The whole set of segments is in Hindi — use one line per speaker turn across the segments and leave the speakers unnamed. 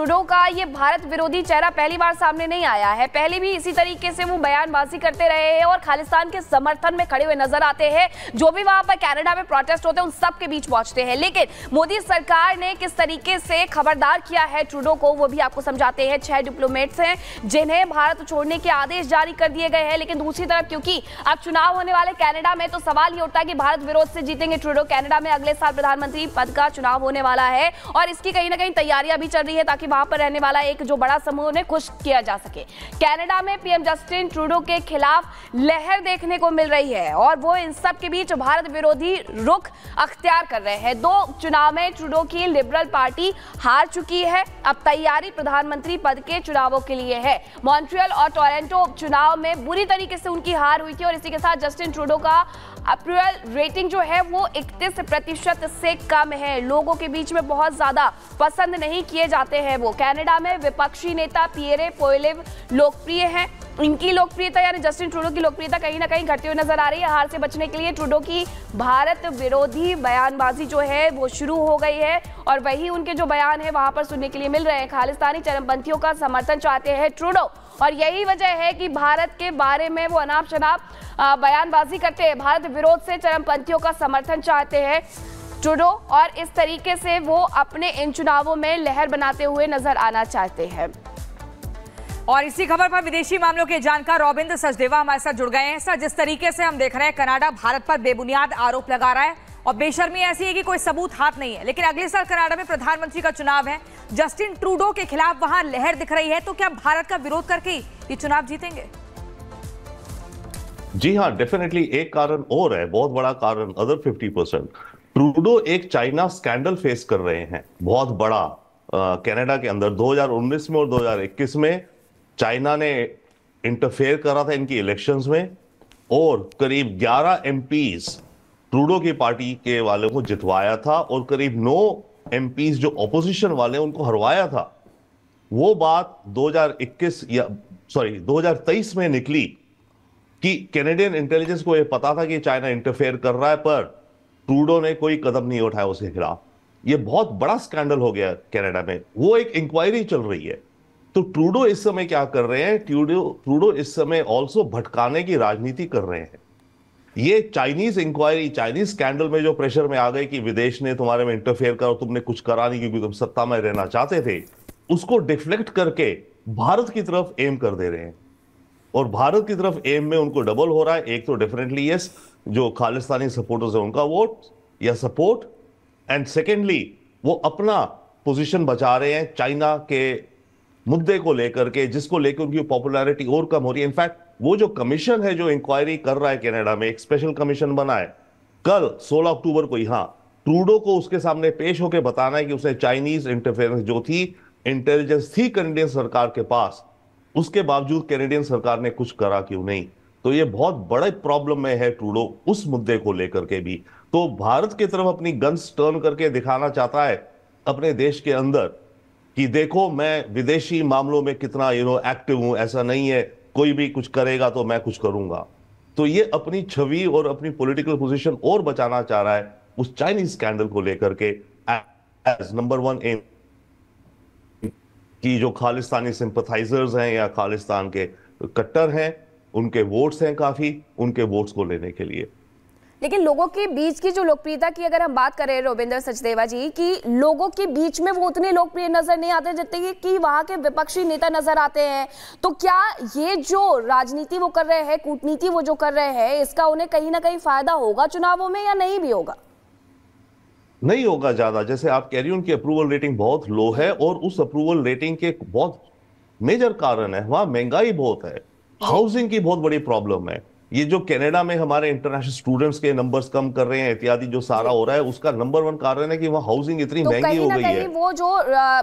ट्रूडो का ये भारत विरोधी चेहरा पहली बार सामने नहीं आया है। पहले भी इसी तरीके से वो बयानबाजी करते रहे हैं और खालिस्तान के समर्थन में खड़े हुए नजर आते हैं। जो भी वहां पर कनाडा में प्रोटेस्ट होते हैं उन सब के बीच पहुंचते हैं। लेकिन मोदी सरकार ने किस तरीके से खबरदार किया है ट्रूडो को, वो भी आपको समझाते हैं। 6 डिप्लोमेट्स हैं जिन्हें भारत छोड़ने के आदेश जारी कर दिए गए हैं। लेकिन दूसरी तरफ क्योंकि अब चुनाव होने वाले कनाडा में, तो सवाल ये उठता है कि भारत विरोध से जीतेंगे ट्रूडो। कनाडा में अगले साल प्रधानमंत्री पद का चुनाव होने वाला है और इसकी कहीं ना कहीं तैयारियां भी चल रही है ताकि वहां पर रहने वाला एक जो बड़ा समूह उन्हें खुश किया जा सके। कनाडा में पीएम जस्टिन ट्रूडो के खिलाफ लहर देखने को मिल रही है और वो इन सब के बीच भारत विरोधी रुख अख्तियार कर रहे हैं। 2 चुनाव में ट्रूडो की लिबरल पार्टी हार चुकी है। अब तैयारी प्रधानमंत्री पद के चुनावों के लिए है। मॉन्ट्रियल और टोरंटो उपचुनाव में बुरी तरीके से उनकी हार हुई थी और इसी के साथ जस्टिन ट्रूडो का अप्रूवल रेटिंग जो है वो 31% से कम है। लोगों के बीच में बहुत ज्यादा पसंद नहीं किए जाते हैं वो। कनाडा में विपक्षी नेता पियरे पोइलिव लोकप्रिय हैं। इनकी लोकप्रियता यानी जस्टिन ट्रूडो की लोकप्रियता कहीं ना कहीं घटती हुई नजर आ रही है। हार से बचने के लिए ट्रूडो की भारत विरोधी बयानबाजी जो है वो शुरू हो गई है और वही उनके जो बयान है वहां पर सुनने के लिए मिल रहे हैं। खालिस्तानी चरमपंथियों का समर्थन चाहते हैं ट्रूडो और यही वजह है कि भारत के बारे में वो अनाप शनाप बयानबाजी करते हैं। भारत विरोध से चरमपंथियों का समर्थन चाहते हैं ट्रूडो और इस तरीके से वो अपने इन चुनावों में लहर बनाते हुए नजर आना चाहते हैं।
और इसी खबर पर विदेशी मामलों के जानकार रॉबिंद्र सचदेवा हमारे साथ जुड़ गए हैं। सर, जिस तरीके से हम देख रहे हैं कनाडा भारत पर बेबुनियाद आरोप लगा रहा है और बेशर्मी ऐसी है कि कोई सबूत हाथ नहीं है। लेकिन अगले साल कनाडा में प्रधानमंत्री का चुनाव है। जस्टिन ट्रूडो के खिलाफ वहां लहर दिख रही है, तो क्या भारत का विरोध करके ये चुनाव जीतेंगे?
जी हाँ, डेफिनेटली। एक कारण और है, बहुत बड़ा कारण, अदर 50%। ट्रूडो एक चाइना स्कैंडल फेस कर रहे हैं बहुत बड़ा कनाडा के अंदर। 2019 में और 2021 में चाइना ने इंटरफेयर करा था इनकी इलेक्शंस में और करीब 11 एमपीज ट्रूडो की पार्टी के वालों को जितवाया था और करीब 9 एमपीज जो ऑपोजिशन वाले उनको हरवाया था। वो बात 2023 में निकली कि कैनेडियन इंटेलिजेंस को यह पता था कि चाइना इंटरफेयर कर रहा है, पर ट्रूडो ने कोई कदम नहीं उठाया उसके खिलाफ। यह बहुत बड़ा स्कैंडल हो गया कनाडा में। वो एक इंक्वायरी चल रही है। तो ट्रूडो इस समय क्या कर रहे हैं? ट्रूडो इस समय ऑल्सो भटकाने की राजनीति कर रहे हैं। ये चाइनीज इंक्वायरी, चाइनीज स्कैंडल में जो प्रेशर में आ गए कि विदेश ने तुम्हारे में इंटरफेयर करो, तुमने कुछ करा नहीं क्योंकि तुम सत्ता में रहना चाहते थे, उसको डिफ्लेक्ट करके भारत की तरफ एम कर दे रहे हैं। और भारत की तरफ एम में उनको डबल हो रहा है। एक तो डेफिनेटली यस, जो खालिस्तानी सपोर्टर्स है उनका वोट या सपोर्ट, एंड सेकेंडली वो अपना पोजीशन बचा रहे हैं चाइना के मुद्दे को लेकर के, जिसको लेकर उनकी पॉपुलैरिटी और कम हो रही है। इनफैक्ट वो जो कमीशन है जो इंक्वायरी कर रहा है कनाडा में, एक स्पेशल कमीशन बना है, कल 16 अक्टूबर को यहां ट्रूडो को उसके सामने पेश होकर बताना है कि उसने चाइनीज इंटरफेरेंस जो थी, इंटेलिजेंस थी कैनेडियन सरकार के पास, उसके बावजूद कैनेडियन सरकार ने कुछ करा क्यों नहीं। तो ये बहुत बड़े प्रॉब्लम में है ट्रूडो उस मुद्दे को लेकर के भी। तो भारत की तरफ अपनी गन्स टर्न करके दिखाना चाहता है अपने देश के अंदर कि देखो मैं विदेशी मामलों में कितना एक्टिव हूं। ऐसा नहीं है कोई भी कुछ करेगा तो मैं कुछ करूंगा। तो ये अपनी छवि और अपनी पॉलिटिकल पोजीशन और बचाना चाह रहा है उस चाइनीज स्कैंडल को लेकर के एज नंबर 1 एम कि जो खालिस्तानी सिंपथाइजर्स हैं या खालिस्तान के कट्टर हैं, उनके वोट्स हैं काफी, उनके वोट्स को लेने के लिए।
लेकिन लोगों के बीच की जो लोकप्रियता की अगर हम बात करें रविंद्र सचदेवा जी, कि लोगों के बीच में वो उतने लोकप्रिय नजर नहीं आते जितने कि वहां के विपक्षी नेता नजर आते हैं। तो क्या ये जो राजनीति वो कर रहे हैं, कूटनीति वो जो कर रहे हैं, इसका उन्हें कहीं ना कहीं फायदा होगा चुनावों में या नहीं भी होगा?
नहीं होगा ज्यादा। जैसे आप कह रही हो उनकी अप्रूवल रेटिंग बहुत लो है और उस अप्रूवल रेटिंग के बहुत मेजर कारण है, वहां महंगाई बहुत है, हाउसिंग की बहुत बड़ी प्रॉब्लम है। ये जो कनाडा में हमारे इंटरनेशनल स्टूडेंट्स के नंबर्स कम कर रहे हैं इत्यादि जो सारा हो रहा है, उसका नंबर 1 कारण है कि वहाँ हाउसिंग इतनी महंगी हो गई है।
वो जो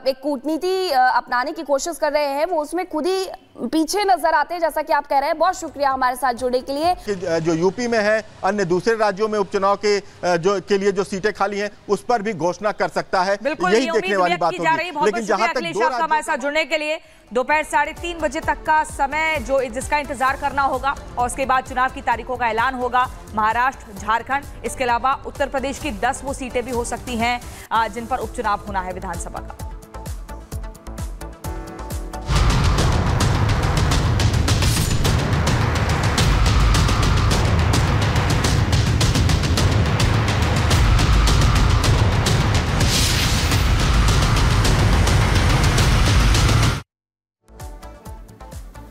एक कूटनीति अपनाने की कोशिश कर रहे हैं वो उसमें खुद ही पीछे नजर आते हैं, जैसा कि आप कह रहे हैं। बहुत शुक्रिया हमारे साथ जुड़ने के लिए। जो यूपी में है, अन्य दूसरे राज्यों में उपचुनाव के लिए जो सीटें खाली हैं उस पर भी घोषणा कर सकता है। यही देखने वाली बात होगी। लेकिन जहां तक
हमारे साथ जुड़ने के लिए दोपहर 3:30 बजे तक का समय जिसका इंतजार करना होगा और उसके बाद चुनाव की तारीखों का ऐलान होगा। महाराष्ट्र, झारखंड, इसके अलावा उत्तर प्रदेश की 10 वो सीटें भी हो सकती हैं जिन पर उपचुनाव होना है विधानसभा का।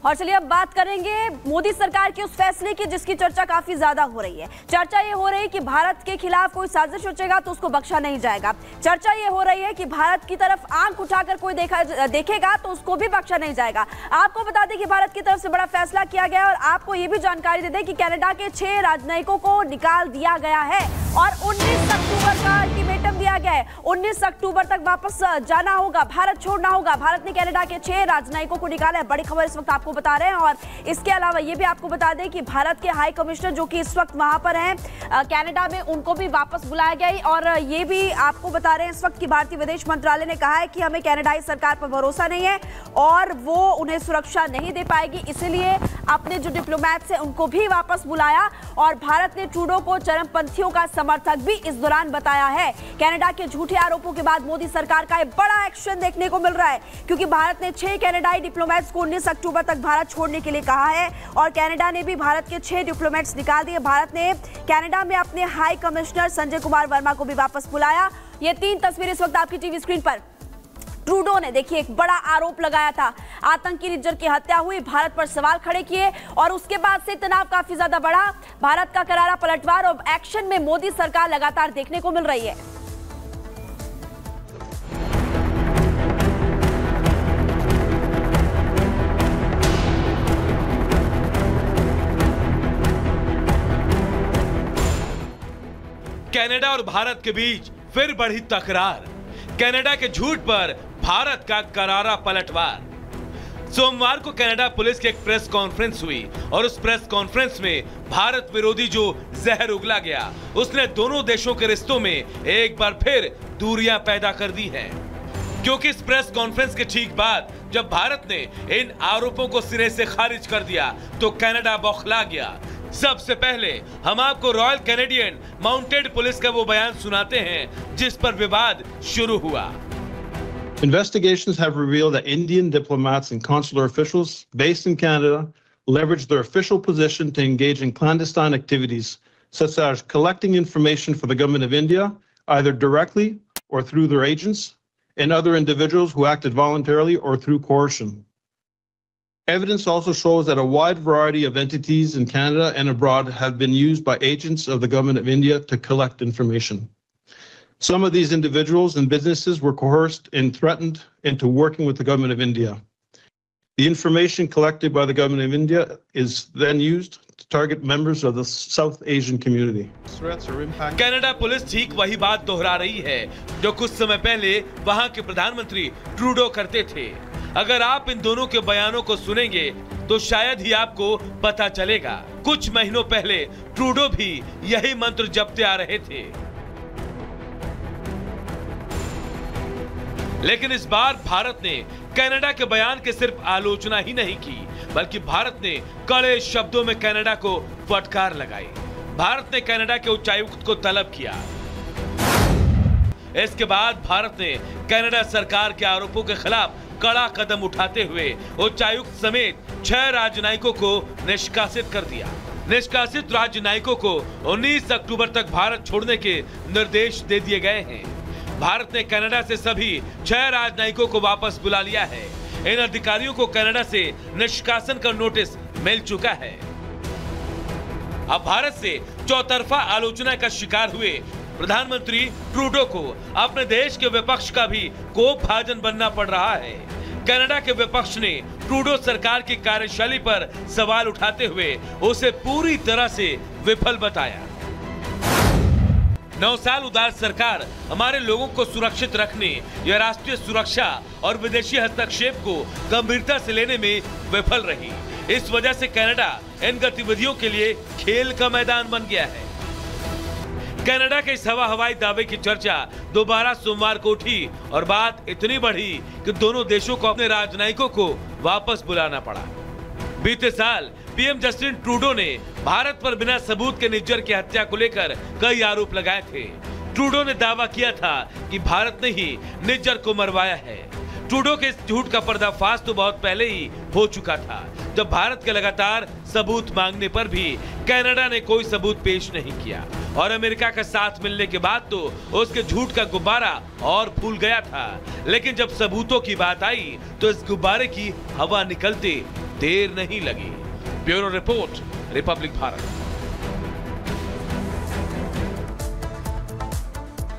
और चलिए अब बात करेंगे मोदी सरकार के उस फैसले की जिसकी चर्चा काफी ज्यादा हो रही है। चर्चा ये हो रही है कि भारत के खिलाफ कोई साजिश रचेगा तो उसको बख्शा नहीं जाएगा। चर्चा ये हो रही है कि भारत की तरफ आंख उठाकर कोई देखेगा तो उसको भी बख्शा नहीं जाएगा। आपको बता दें कि भारत की तरफ से बड़ा फैसला किया गया और आपको ये भी जानकारी दे दें कि कनाडा के 6 राजनयिकों को निकाल दिया गया है और 19 अक्टूबर का अल्टीमेटम दिया गया है। 19 अक्टूबर तक वापस जाना होगा, भारत छोड़ना होगा। भारत ने कनाडा के 6 राजनयिकों को निकाला है। बड़ी खबर इस वक्त आपको बता रहे हैं। और इसके अलावा ये भी आपको बता दें कि भारत के हाई कमिश्नर जो कि इस वक्त वहां पर हैं कनाडा में, उनको भी वापस बुलाया गया है। और ये भी आपको बता रहे हैं इस वक्त की भारतीय विदेश मंत्रालय ने कहा है कि हमें कनाडाई सरकार पर भरोसा नहीं है और वो उन्हें सुरक्षा नहीं दे पाएगी, इसलिए अपने जो डिप्लोमैट्स हैं उनको भी वापस बुलाया। और भारत ने ट्रूडो को चरमपंथियों का समर्थक भी इस दौरान बताया है। कनाडा के झूठे आरोपों के बाद मोदी सरकार का एक बड़ा एक्शन देखने को मिल रहा है, क्योंकि भारत ने 6 कनाडाई डिप्लोमैट्स को 19 अक्टूबर तक भारत छोड़ने के लिए कहा है और कनाडा ने भी भारत के 6 डिप्लोमैट्स निकाल दिए। भारत ने कनाडा में अपने हाई कमिश्नर संजय कुमार वर्मा को भी वापस बुलाया। ये 3 तस्वीरें इस वक्त आपकी टीवी स्क्रीन पर। ट्रूडो ने देखिए एक बड़ा आरोप लगाया था, आतंकी निज्जर की हत्या हुई, भारत पर सवाल खड़े किए और उसके बाद से तनाव काफी ज्यादा बढ़ा। भारत का करारा पलटवार और एक्शन में मोदी सरकार लगातार देखने को मिल रही है।
कनाडा और भारत के बीच फिर बढ़ी तकरार, कनाडा के झूठ पर भारत का करारा पलटवार। सोमवार को कनाडा पुलिस की एक प्रेस कॉन्फ्रेंस हुई और उस प्रेस कॉन्फ्रेंस में भारत विरोधी जो जहर उगला गया, उसने दोनों देशों के रिश्तों में एक बार फिर दूरियां पैदा कर दी हैं। क्योंकि इस प्रेस कॉन्फ्रेंस के ठीक बाद जब भारत ने इन आरोपों को सिरे से खारिज कर दिया तो कनाडा बौखला गया। सबसे पहले हम आपको रॉयल कैनेडियन माउंटेड पुलिस का वो बयान सुनाते हैं जिस पर विवाद शुरू हुआ।
Investigations have revealed that Indian diplomats and consular officials based in Canada leveraged their official position to engage in clandestine activities such as collecting information for the government of India, either directly or through their agents, and other individuals who acted voluntarily or through coercion. Evidence also shows that a wide variety of entities in Canada and abroad have been used by agents of the government of India to collect information. Some of these individuals and businesses were coerced and threatened into working with the government of India. The information collected by the government of India is then used to target members of the South Asian community.
Canada police ठीक वही बात दोहरा रही है जो कुछ समय पहले वहां के प्रधानमंत्री ट्रूडो करते थे। अगर आप इन दोनों के बयानों को सुनेंगे तो शायद ही आपको पता चलेगा। कुछ महीनों पहले ट्रूडो भी यही मंत्र जपते आ रहे थे, लेकिन इस बार भारत ने कनाडा के बयान के सिर्फ आलोचना ही नहीं की, बल्कि भारत ने कड़े शब्दों में कनाडा को फटकार लगाई। भारत ने कनाडा के उच्चायुक्त को तलब किया। इसके बाद भारत ने कनाडा सरकार के आरोपों के खिलाफ कड़ा कदम उठाते हुए उच्चायुक्त समेत 6 राजनयिकों को निष्कासित कर दिया। निष्कासित राजनयिकों को 19 अक्टूबर तक भारत छोड़ने के निर्देश दे दिए गए हैं। भारत ने कनाडा से सभी 6 राजनयिकों को वापस बुला लिया है। इन अधिकारियों को कनाडा से निष्कासन का नोटिस मिल चुका है। अब भारत से चौतरफा आलोचना का शिकार हुए प्रधानमंत्री ट्रूडो को अपने देश के विपक्ष का भी कोपभाजन बनना पड़ रहा है। कनाडा के विपक्ष ने ट्रूडो सरकार की कार्यशैली पर सवाल उठाते हुए उसे पूरी तरह से विफल बताया। 9 साल उदार सरकार हमारे लोगों को सुरक्षित रखने या राष्ट्रीय सुरक्षा और विदेशी हस्तक्षेप को गंभीरता से लेने में विफल रही। इस वजह से कनाडा इन गतिविधियों के लिए खेल का मैदान बन गया है। कनाडा के इस हवाई दावे की चर्चा दोबारा सोमवार को उठी और बात इतनी बढ़ी कि दोनों देशों को अपने राजनयिकों को वापस बुलाना पड़ा। बीते साल पीएम जस्टिन ट्रूडो ने भारत पर बिना सबूत के निज्जर की हत्या को लेकर कई आरोप लगाए थे। ट्रूडो ने दावा किया था कि भारत ने ही निज्जर को मरवाया है। ट्रूडो के इस झूठ का पर्दाफाश तो बहुत पहले ही हो चुका था, जब भारत के लगातार सबूत मांगने पर भी कनाडा ने कोई सबूत पेश नहीं किया और अमेरिका का साथ मिलने के बाद तो उसके झूठ का गुब्बारा और फूल गया था। लेकिन जब सबूतों की बात आई तो इस गुब्बारे की हवा निकलते देर नहीं लगी। Bureau report, Republic Bharat.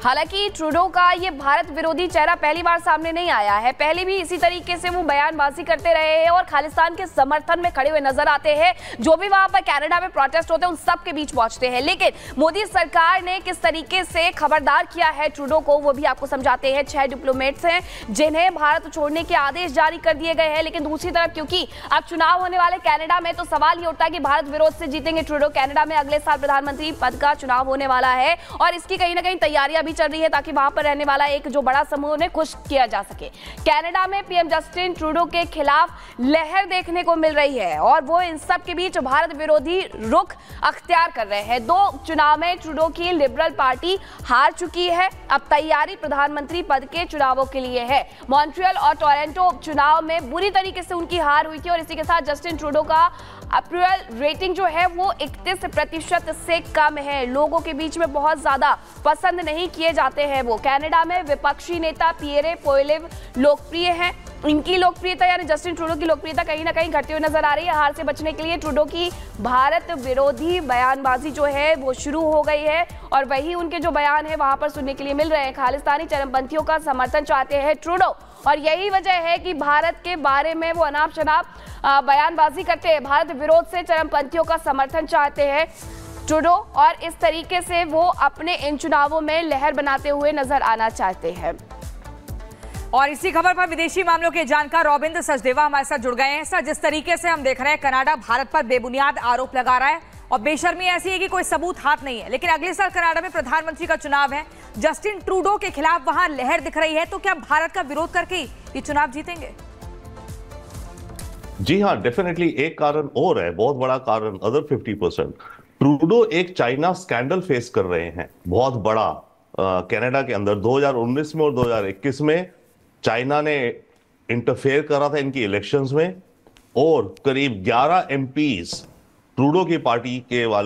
हालांकि ट्रूडो का ये भारत विरोधी चेहरा पहली बार सामने नहीं आया है। पहले भी इसी तरीके से वो बयानबाजी करते रहे हैं और खालिस्तान के समर्थन में खड़े हुए नजर आते हैं। जो भी वहां पर कनाडा में प्रोटेस्ट होते हैं उन सब के बीच पहुंचते हैं। लेकिन मोदी सरकार ने किस तरीके से खबरदार किया है ट्रूडो को, वो भी आपको समझाते हैं। 6 डिप्लोमेट्स हैं जिन्हें भारत छोड़ने के आदेश जारी कर दिए गए हैं। लेकिन दूसरी तरफ क्योंकि अब चुनाव होने वाले कनाडा में, तो सवाल ये उठता है कि भारत विरोध से जीतेंगे ट्रूडो। कनाडा में अगले साल प्रधानमंत्री पद का चुनाव होने वाला है और इसकी कहीं ना कहीं तैयारियां भी चल रही है ताकि वहां पर रहने वाला एक जो बड़ा समूह उन्हें खुश किया जा सके। कनाडा में पीएम जस्टिन ट्रूडो के खिलाफ लहर देखने को मिल रही है और वो इन सब के बीच भारत विरोधी रुख अख्तियार कर रहे हैं। 2 चुनाव में ट्रूडो की लिबरल पार्टी हार चुकी है। अब तैयारी प्रधानमंत्री पद के चुनावों के लिए है। मॉन्ट्रियल और टोरंटो चुनाव में बुरी तरीके से उनकी हार हुई थी और इसी के साथ जस्टिन ट्रूडो का अप्रूवल रेटिंग जो है वो 31% से कम है। लोगों के बीच में बहुत ज्यादा पसंद नहीं किए जाते हैं वो। कनाडा में विपक्षी नेता पियरे पोइलिव लोकप्रिय हैं। इनकी लोकप्रियता यानी जस्टिन ट्रूडो की लोकप्रियता कहीं ना कहीं घटती हुई नजर आ रही है। हार से बचने के लिए ट्रूडो की भारत विरोधी बयानबाजी जो है वो शुरू हो गई है और वही उनके जो बयान है वहां पर सुनने के लिए मिल रहे हैं। खालिस्तानी चरमपंथियों का समर्थन चाहते हैं ट्रूडो और यही वजह है कि भारत के बारे में वो अनाप शनाप बयानबाजी करते हैं। भारत विरोध से चरमपंथियों का समर्थन चाहते हैं ट्रूडो और इस तरीके से वो अपने इन चुनावों में लहर बनाते हुए नजर आना चाहते हैं।
और इसी खबर पर विदेशी मामलों के जानकार रॉबिंद्र सचदेवा हमारे साथ जुड़ गए हैं। सर, जिस तरीके से हम देख रहे हैं कनाडा भारत पर बेबुनियाद आरोप लगा रहा है और बेशर्मी ऐसी है कि कोई सबूत हाथ नहीं है। लेकिन अगले साल कनाडा में प्रधानमंत्री का चुनाव है। जस्टिन ट्रूडो के खिलाफ वहां लहर दिख रही है, तो क्या भारत का विरोध करके ये चुनाव जीतेंगे?
जी हाँ, डेफिनेटली एक कारण और है, बहुत बड़ा कारण, अदर 50%। ट्रूडो एक चाइना स्कैंडल फेस कर रहे हैं बहुत बड़ा कनाडा के अंदर। 2019 में और 2021 में चाइना ने इंटरफेयर करा था इनकी इलेक्शंस में और करीब 11 एमपीज ट्रूडो की पार्टी के वाले